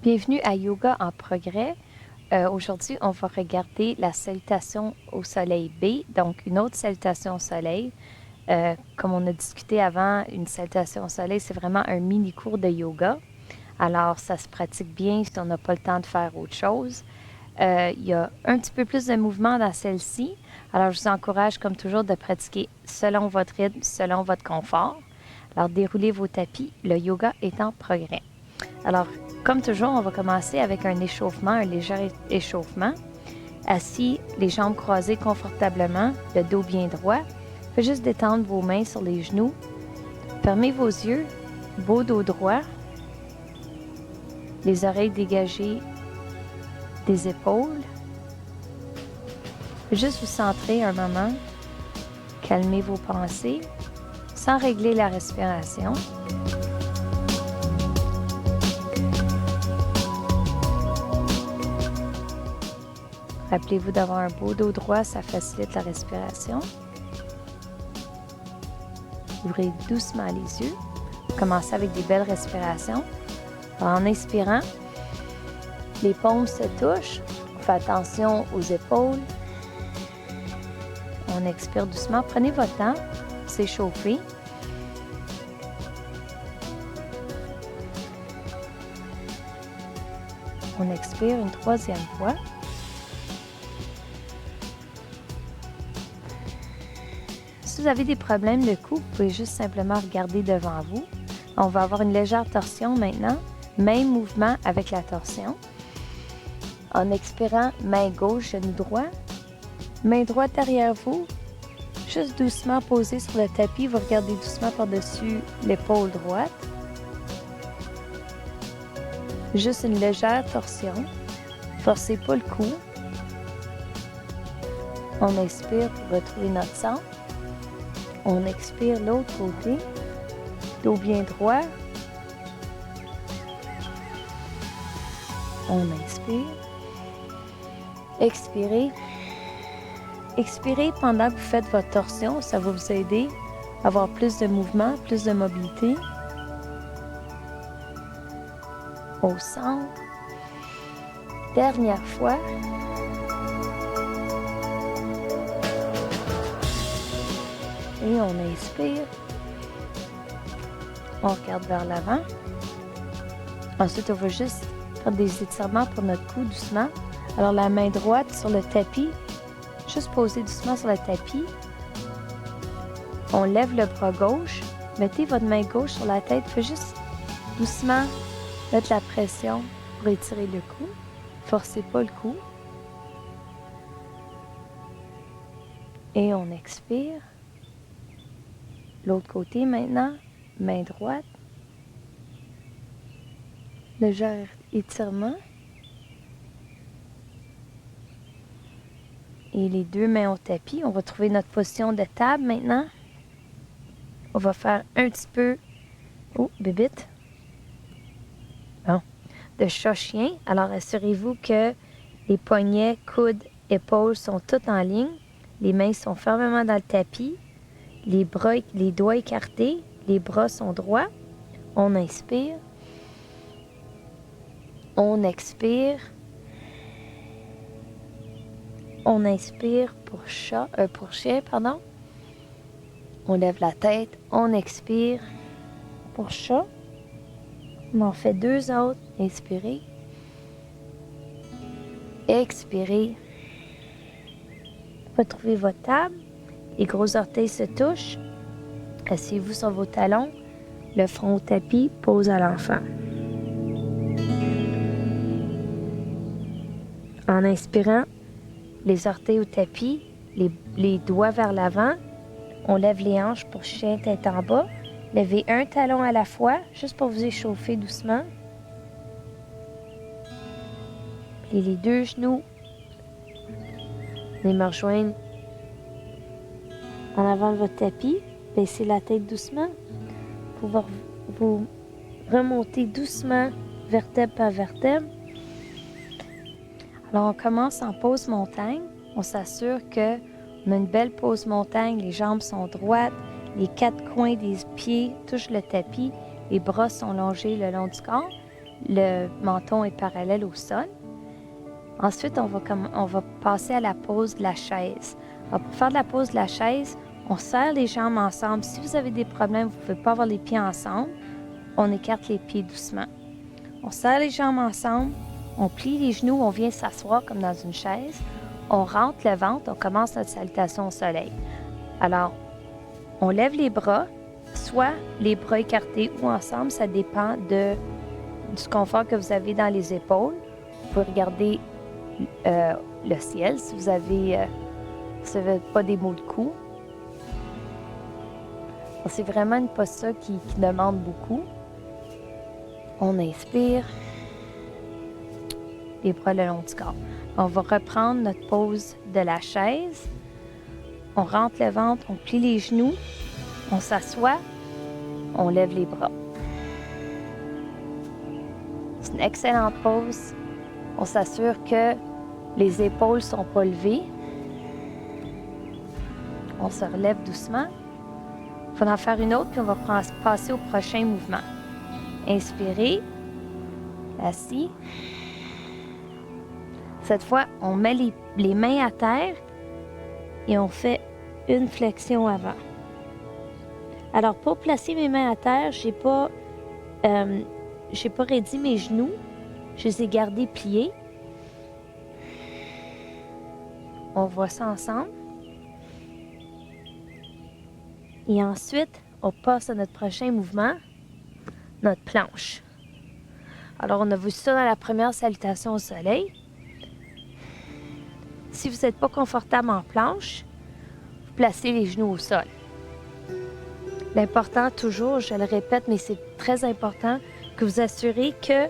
Bienvenue à Yoga en progrès. Aujourd'hui, on va regarder la salutation au soleil B, donc une autre salutation au soleil. Comme on a discuté avant, une salutation au soleil, c'est vraiment un mini cours de yoga. Alors, ça se pratique bien si on n'a pas le temps de faire autre chose. Il y a un petit peu plus de mouvement dans celle-ci. Alors, je vous encourage, comme toujours, de pratiquer selon votre rythme, selon votre confort. Alors, déroulez vos tapis. Le yoga est en progrès. Alors, comme toujours, on va commencer avec un échauffement, un léger échauffement. Assis, les jambes croisées confortablement, le dos bien droit. Faites juste détendre vos mains sur les genoux. Fermez vos yeux, beau dos droit. Les oreilles dégagées des épaules. Faites juste vous centrer un moment. Calmez vos pensées sans régler la respiration. Rappelez-vous d'avoir un beau dos droit, ça facilite la respiration. Ouvrez doucement les yeux. Commencez avec des belles respirations. En inspirant, les paumes se touchent. On fait attention aux épaules. On expire doucement. Prenez votre temps, s'échauffer. On expire une troisième fois. Si vous avez des problèmes de cou, vous pouvez juste simplement regarder devant vous. On va avoir une légère torsion maintenant. Même mouvement avec la torsion. En expirant, main gauche, genou droit. Main droite derrière vous. Juste doucement posée sur le tapis. Vous regardez doucement par-dessus l'épaule droite. Juste une légère torsion. Forcez pas le cou. On inspire pour retrouver notre centre. On expire l'autre côté. Dos bien droit. On inspire. Expirez. Expirez pendant que vous faites votre torsion. Ça va vous aider à avoir plus de mouvement, plus de mobilité. Au centre. Dernière fois. Et on inspire. On regarde vers l'avant. Ensuite, on va juste faire des étirements pour notre cou doucement. Alors, la main droite sur le tapis. Juste poser doucement sur le tapis. On lève le bras gauche. Mettez votre main gauche sur la tête. Faites juste doucement mettre la pression pour étirer le cou. Forcez pas le cou. Et on expire. L'autre côté maintenant, main droite. Léger étirement. Et les deux mains au tapis. On va trouver notre position de table maintenant. On va faire un petit peu... Oh, bébite. Bon. De chat-chien. Alors, assurez-vous que les poignets, coudes, épaules sont toutes en ligne. Les mains sont fermement dans le tapis. Les doigts écartés. Les bras sont droits. On inspire. On expire. On inspire pour chien, pardon. On lève la tête. On expire pour chat. On en fait deux autres. Inspirez. Expirez. Retrouvez votre table. Les gros orteils se touchent. Asseyez-vous sur vos talons. Le front au tapis. Pose à l'enfant. En inspirant, les orteils au tapis, les doigts vers l'avant. On lève les hanches pour chien tête en bas. Levez un talon à la fois, juste pour vous échauffer doucement. Pliez les deux genoux. Venez me rejoindre en avant de votre tapis. Baissez la tête doucement. Pouvoir vous remonter doucement, vertèbre par vertèbre. Alors, on commence en pose montagne. On s'assure qu'on a une belle pose montagne. Les jambes sont droites. Les quatre coins des pieds touchent le tapis. Les bras sont longés le long du corps. le menton est parallèle au sol. Ensuite, on va passer à la pose de la chaise. Alors, pour faire de la pose de la chaise, on serre les jambes ensemble. Si vous avez des problèmes, vous ne pouvez pas avoir les pieds ensemble, on écarte les pieds doucement. On serre les jambes ensemble, on plie les genoux, on vient s'asseoir comme dans une chaise. On rentre le ventre, on commence notre salutation au soleil. Alors, on lève les bras, soit les bras écartés ou ensemble, ça dépend du confort que vous avez dans les épaules. Vous pouvez regarder le ciel si vous n'avez pas des maux de cou. C'est vraiment une posture qui demande beaucoup. On inspire, les bras le long du corps. On va reprendre notre pose de la chaise. On rentre le ventre, on plie les genoux, on s'assoit, on lève les bras. C'est une excellente pose. On s'assure que les épaules ne sont pas levées. On se relève doucement. Il faut en faire une autre, puis on va passer au prochain mouvement. Inspirez, assis. Cette fois, on met les mains à terre et on fait une flexion avant. Alors, pour placer mes mains à terre, j'ai pas raidi mes genoux. Je les ai gardés pliés. On voit ça ensemble. Et ensuite, on passe à notre prochain mouvement, notre planche. Alors, on a vu ça dans la première salutation au soleil. Si vous n'êtes pas confortable en planche, vous placez les genoux au sol. L'important, toujours, je le répète, mais c'est très important, que vous assurez que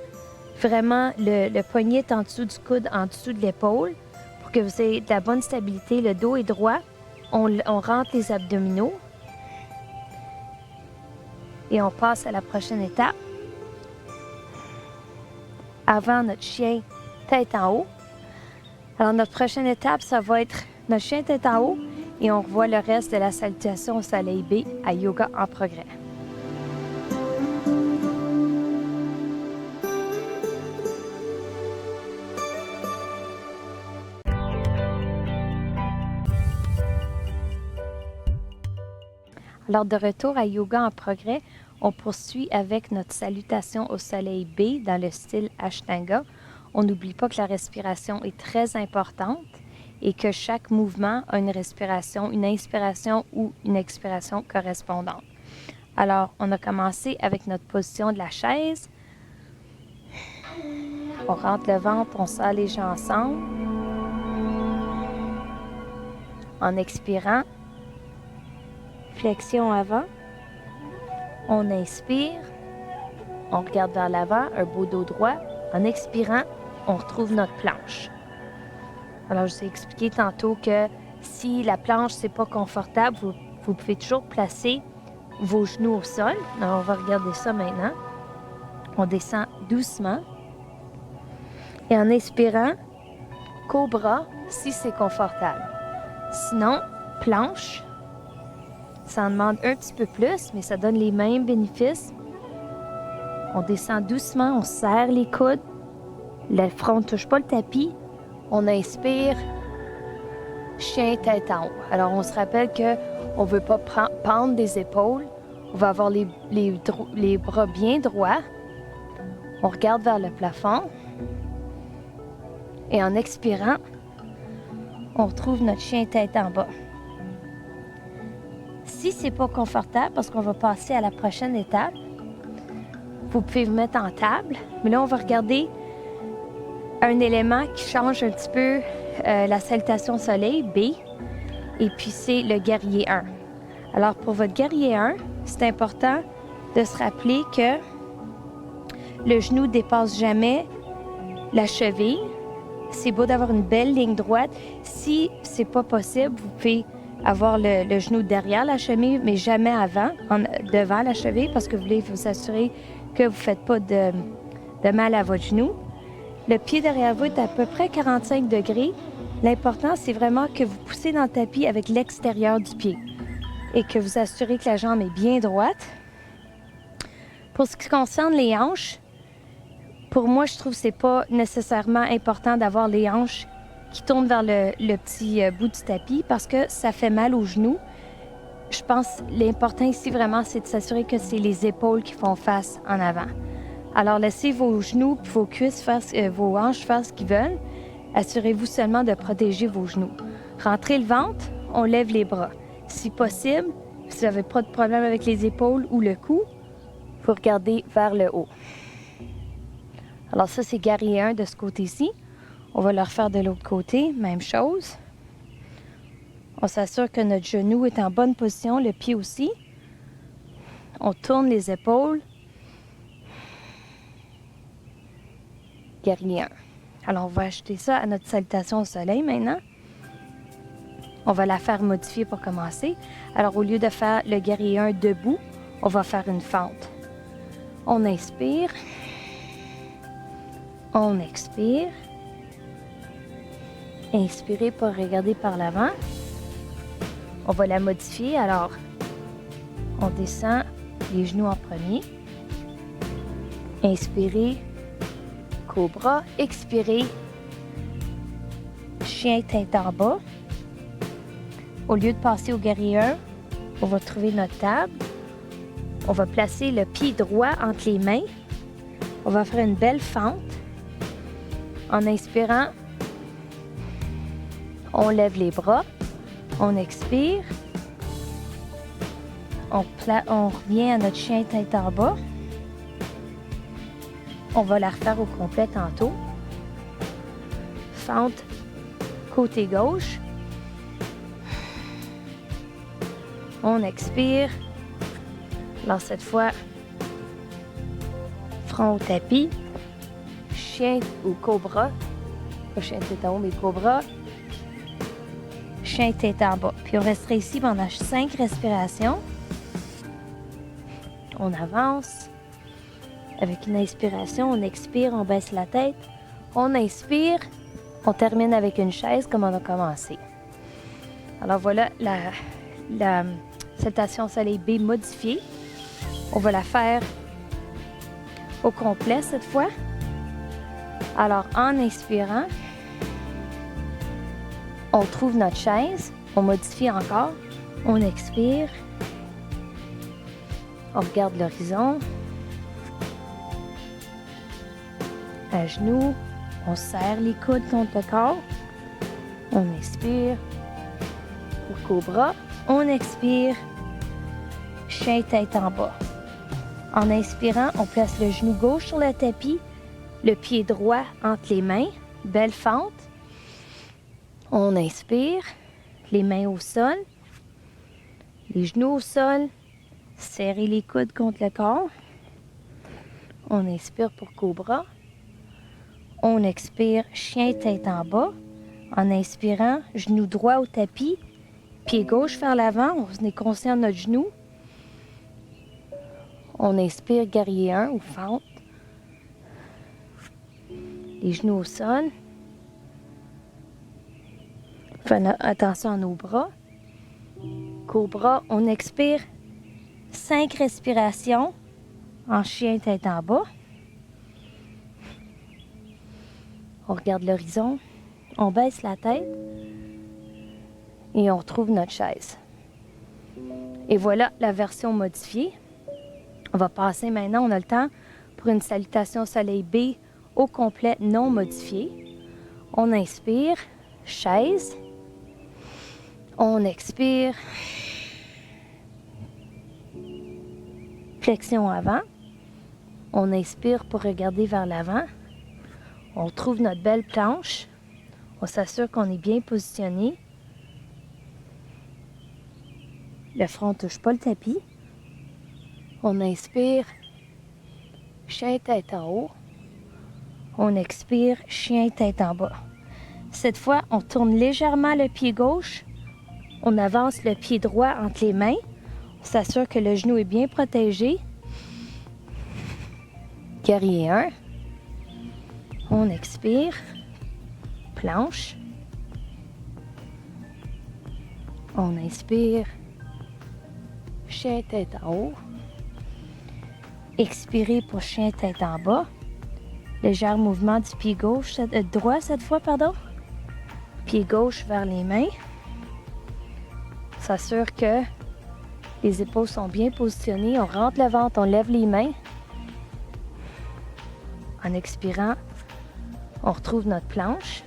vraiment le poignet est en dessous du coude, en dessous de l'épaule, pour que vous ayez de la bonne stabilité. Le dos est droit. On rentre les abdominaux. Et on passe à la prochaine étape. Avant notre chien, tête en haut. Alors, notre prochaine étape, ça va être notre chien tête en haut et on revoit le reste de la salutation au soleil B à Yoga en progrès. Alors, de retour à Yoga en progrès, on poursuit avec notre salutation au soleil B dans le style Ashtanga. On n'oublie pas que la respiration est très importante et que chaque mouvement a une respiration, une inspiration ou une expiration correspondante. Alors, on a commencé avec notre position de la chaise. On rentre le ventre, on serre les jambes ensemble. En expirant, flexion avant. On inspire, on regarde vers l'avant, un beau dos droit. En expirant, on retrouve notre planche. Alors, je vous ai expliqué tantôt que si la planche n'est pas confortable, vous pouvez toujours placer vos genoux au sol. Alors, on va regarder ça maintenant. On descend doucement. Et en expirant, cobra si c'est confortable. Sinon, planche, ça en demande un petit peu plus, mais ça donne les mêmes bénéfices. On descend doucement, on serre les coudes. Le front ne touche pas le tapis. On inspire, chien tête en haut. Alors, on se rappelle qu'on ne veut pas pendre des épaules. On va avoir les bras bien droits. On regarde vers le plafond. Et en expirant, on retrouve notre chien tête en bas. Si ce n'est pas confortable, parce qu'on va passer à la prochaine étape, vous pouvez vous mettre en table. Mais là, on va regarder un élément qui change un petit peu la salutation soleil, B. Et puis, c'est le guerrier 1. Alors, pour votre guerrier 1, c'est important de se rappeler que le genou ne dépasse jamais la cheville. C'est beau d'avoir une belle ligne droite. Si ce n'est pas possible, vous pouvez avoir le genou derrière la cheville, mais jamais devant la cheville, parce que vous voulez vous assurer que vous ne faites pas de mal à votre genou. Le pied derrière vous est à peu près 45 degrés. L'important, c'est vraiment que vous poussez dans le tapis avec l'extérieur du pied et que vous assurez que la jambe est bien droite. Pour ce qui concerne les hanches, Pour moi, je trouve que c'est pas nécessairement important d'avoir les hanches qui tournent vers le petit bout du tapis parce que ça fait mal aux genoux. Je pense que l'important ici vraiment, c'est de s'assurer que c'est les épaules qui font face en avant. Alors, laissez vos genoux et vos cuisses vos hanches faire ce qu'ils veulent. Assurez-vous seulement de protéger vos genoux. Rentrez le ventre, on lève les bras. Si possible, si vous n'avez pas de problème avec les épaules ou le cou, vous regardez vers le haut. Alors ça, c'est guerrier 1 de ce côté-ci. On va le refaire de l'autre côté, même chose. On s'assure que notre genou est en bonne position, le pied aussi. On tourne les épaules. Guerrier 1. Alors, on va ajouter ça à notre salutation au soleil maintenant. On va la faire modifier pour commencer. Alors, au lieu de faire le guerrier 1 debout, on va faire une fente. On inspire. On expire. Inspirez pour regarder par l'avant. On va la modifier. Alors, on descend les genoux en premier. Inspirez. Cobra. Expirez. Chien tête en bas. Au lieu de passer au guerrier 1, on va trouver notre table. On va placer le pied droit entre les mains. On va faire une belle fente. En inspirant, on lève les bras. On expire. On revient à notre chien tête en bas. On va la refaire au complet tantôt. Fente côté gauche. On expire. Alors cette fois, front au tapis. Chien ou cobra. Pas chien tête en haut, mais cobra. Chien tête en bas. Puis on restera ici pendant 5 respirations. On avance. Avec une inspiration, on expire, on baisse la tête. On inspire. On termine avec une chaise comme on a commencé. Alors voilà la salutation soleil B modifiée. On va la faire au complet cette fois. Alors, en inspirant, on trouve notre chaise. On modifie encore. On expire. On regarde l'horizon. À genoux. On serre les coudes contre le corps. On inspire. Pour cobra. On expire. Chien tête en bas. En inspirant, on place le genou gauche sur le tapis, le pied droit entre les mains. Belle fente. On inspire. Les mains au sol. Les genoux au sol. Serrez les coudes contre le corps. On inspire pour cobra. On expire, chien tête en bas. En inspirant, genou droit au tapis. Pied gauche vers l'avant, on est conscient de notre genou. On inspire, guerrier 1 ou fente. Les genoux au sol. Faites attention à nos bras. Cobra, on expire. 5 respirations en chien tête en bas. On regarde l'horizon. On baisse la tête. Et on retrouve notre chaise. Et voilà la version modifiée. On va passer maintenant, on a le temps, pour une salutation soleil B au complet non modifiée. On inspire, chaise. On expire. Flexion avant. On inspire pour regarder vers l'avant. On trouve notre belle planche. On s'assure qu'on est bien positionné. Le front ne touche pas le tapis. On inspire, chien tête en haut. On expire, chien tête en bas. Cette fois, on tourne légèrement le pied gauche. On avance le pied droit entre les mains. On s'assure que le genou est bien protégé. Guerrier 1. On expire. Planche. On inspire. Chien tête en haut. Expirez pour chien tête en bas. Léger mouvement du pied gauche, droit cette fois, pardon. Pied gauche vers les mains. S'assure que les épaules sont bien positionnées. On rentre le ventre, on lève les mains. En expirant, on retrouve notre planche.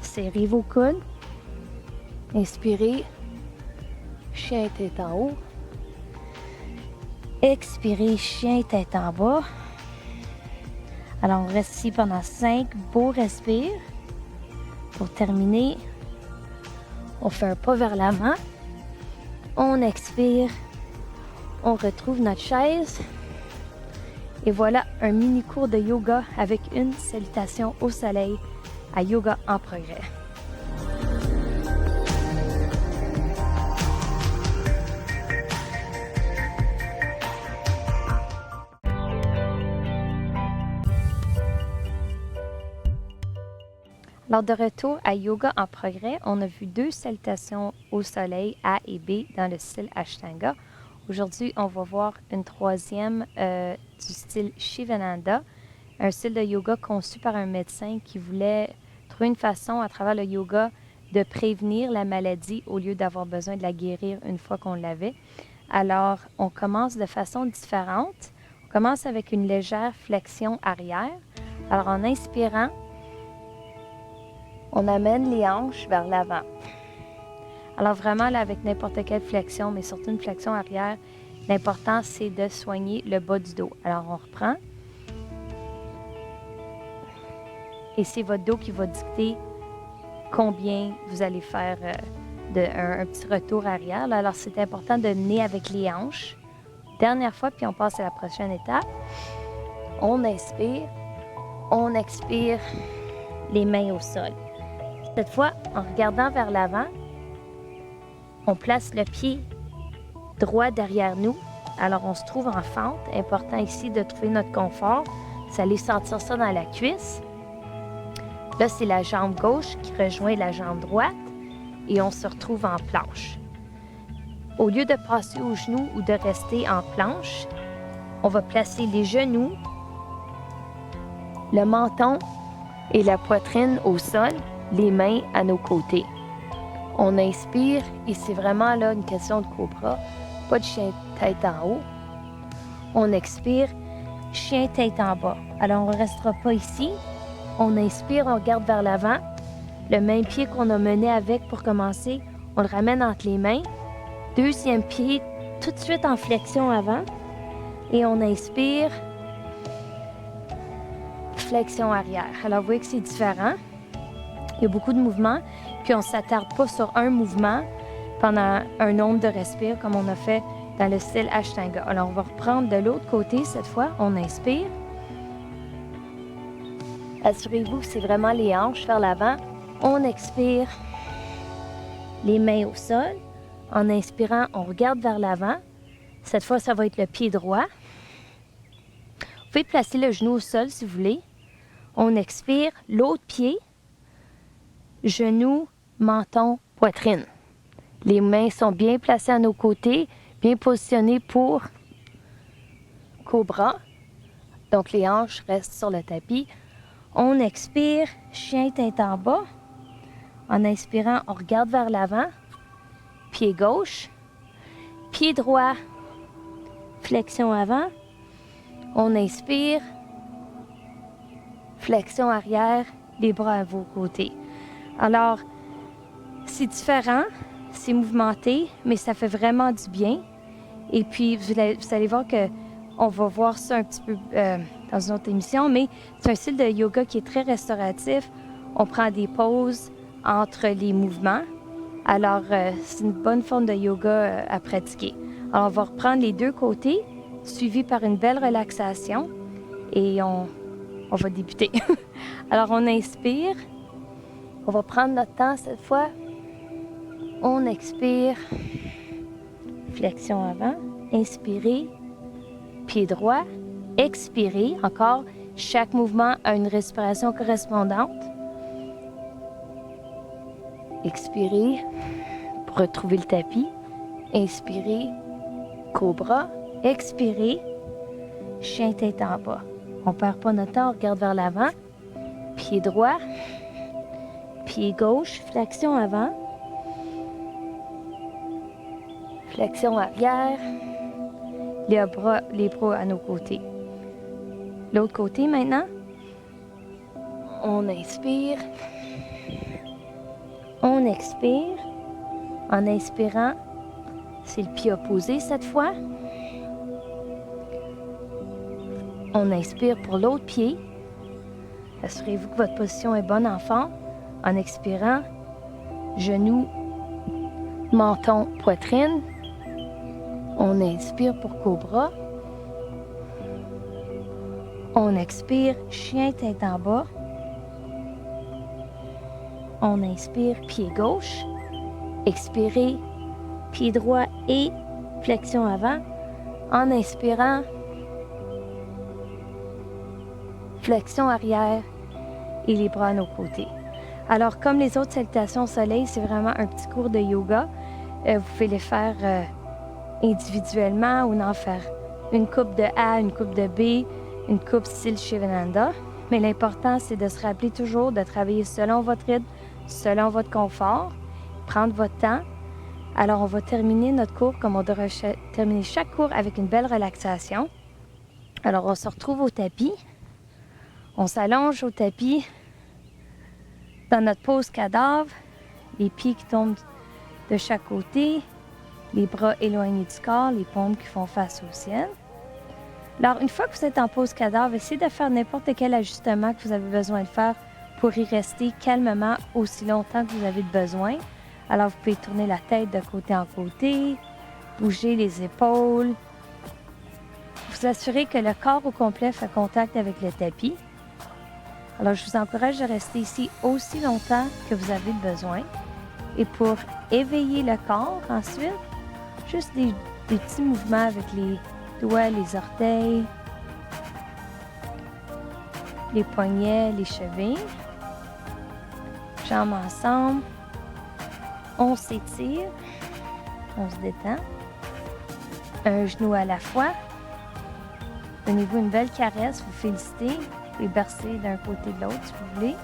Serrez vos coudes. Inspirez. Chien tête en haut. Expirez, chien tête en bas. Alors, on reste ici pendant 5 beaux respires. Pour terminer, on fait un pas vers l'avant. On expire. On retrouve notre chaise. Et voilà un mini cours de yoga avec une salutation au soleil à Yoga en progrès. Lors de retour à Yoga en progrès, on a vu 2 salutations au soleil A et B dans le style Ashtanga. Aujourd'hui, on va voir une troisième du style Shivananda, un style de yoga conçu par un médecin qui voulait trouver une façon à travers le yoga de prévenir la maladie au lieu d'avoir besoin de la guérir une fois qu'on l'avait. Alors, on commence de façon différente. On commence avec une légère flexion arrière. Alors, en inspirant, on amène les hanches vers l'avant. Alors vraiment, là, avec n'importe quelle flexion, mais surtout une flexion arrière, l'important, c'est de soigner le bas du dos. Alors, on reprend. Et c'est votre dos qui va dicter combien vous allez faire un petit retour arrière. Là, alors, c'est important de mener avec les hanches. Dernière fois, puis on passe à la prochaine étape. On inspire. On expire. Les mains au sol. Cette fois, en regardant vers l'avant, on place le pied droit derrière nous. Alors, on se trouve en fente. Important ici de trouver notre confort. Vous allez sentir ça dans la cuisse. Là, c'est la jambe gauche qui rejoint la jambe droite et on se retrouve en planche. Au lieu de passer aux genoux ou de rester en planche, on va placer les genoux, le menton et la poitrine au sol, les mains à nos côtés. On inspire et c'est vraiment là une question de cobra, pas de chien tête en haut. On expire, chien tête en bas. Alors on ne restera pas ici. On inspire, on regarde vers l'avant. Le même pied qu'on a mené avec pour commencer, on le ramène entre les mains. Deuxième pied, tout de suite en flexion avant. Et on inspire, flexion arrière. Alors vous voyez que c'est différent. Il y a beaucoup de mouvements. Puis on ne s'attarde pas sur un mouvement pendant un nombre de respires comme on a fait dans le style Ashtanga. Alors, on va reprendre de l'autre côté cette fois. On inspire. Assurez-vous que c'est vraiment les hanches vers l'avant. On expire. Les mains au sol. En inspirant, on regarde vers l'avant. Cette fois, ça va être le pied droit. Vous pouvez placer le genou au sol si vous voulez. On expire. L'autre pied. Genou, menton, poitrine. Les mains sont bien placées à nos côtés, bien positionnées pour cobra. Donc, les hanches restent sur le tapis. On expire, chien tête en bas. En inspirant, on regarde vers l'avant. Pied gauche. Pied droit. Flexion avant. On inspire. Flexion arrière. Les bras à vos côtés. Alors, c'est différent, c'est mouvementé, mais ça fait vraiment du bien. Et puis, vous allez voir qu'on va voir ça un petit peu dans une autre émission, mais c'est un style de yoga qui est très restauratif. On prend des pauses entre les mouvements. Alors, c'est une bonne forme de yoga à pratiquer. Alors, on va reprendre les deux côtés, suivi par une belle relaxation. Et on va débuter. Alors, on inspire. On va prendre notre temps cette fois. On expire. Flexion avant. Inspirez. Pied droit. Expirez. Encore, chaque mouvement a une respiration correspondante. Expirez pour retrouver le tapis. Inspirez. Cobra. Expirez. Chien tête en bas. On perd pas notre temps, on regarde vers l'avant. Pied droit, pied gauche, flexion avant, flexion arrière, les bras à nos côtés. L'autre côté maintenant, on inspire, on expire. En inspirant, c'est le pied opposé cette fois. On inspire pour l'autre pied. Assurez-vous que votre position est bonne, enfant. En expirant, genoux, menton, poitrine. On inspire pour cobra. On expire, chien tête en bas. On inspire, pied gauche. Expirez, pied droit et flexion avant. En inspirant, flexion arrière et les bras à nos côtés. Alors, comme les autres salutations au soleil, c'est vraiment un petit cours de yoga. Vous pouvez les faire individuellement ou en faire une coupe de A, une coupe de B, une coupe style Shivananda. Mais l'important, c'est de se rappeler toujours de travailler selon votre rythme, selon votre confort, prendre votre temps. Alors, on va terminer notre cours comme on devrait terminer chaque cours avec une belle relaxation. Alors, on se retrouve au tapis. On s'allonge au tapis dans notre pose cadavre, les pieds qui tombent de chaque côté, les bras éloignés du corps, les paumes qui font face au ciel. Alors, une fois que vous êtes en pose cadavre, essayez de faire n'importe quel ajustement que vous avez besoin de faire pour y rester calmement aussi longtemps que vous avez besoin. Alors, vous pouvez tourner la tête de côté en côté, bouger les épaules, vous assurer que le corps au complet fait contact avec le tapis. Alors, je vous encourage de rester ici aussi longtemps que vous avez besoin. Et pour éveiller le corps, ensuite, juste des petits mouvements avec les doigts, les orteils, les poignets, les chevilles. Jambes ensemble. On s'étire. On se détend. Un genou à la fois. Donnez-vous une belle caresse, vous félicitez. Et bercer d'un côté de l'autre si vous voulez.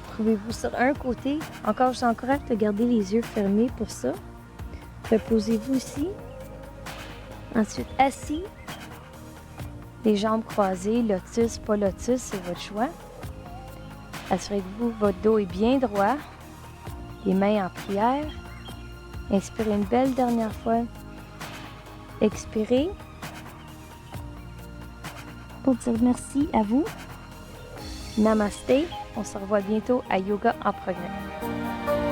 Trouvez-vous sur un côté. Encore, je vous encourage de garder les yeux fermés pour ça. Reposez-vous ici. Ensuite, assis. Les jambes croisées, lotus, pas lotus, c'est votre choix. Assurez-vous que votre dos est bien droit. Les mains en prière. Inspirez une belle dernière fois. Expirez. Pour dire merci à vous. Namasté. On se revoit bientôt à Yoga en progrès.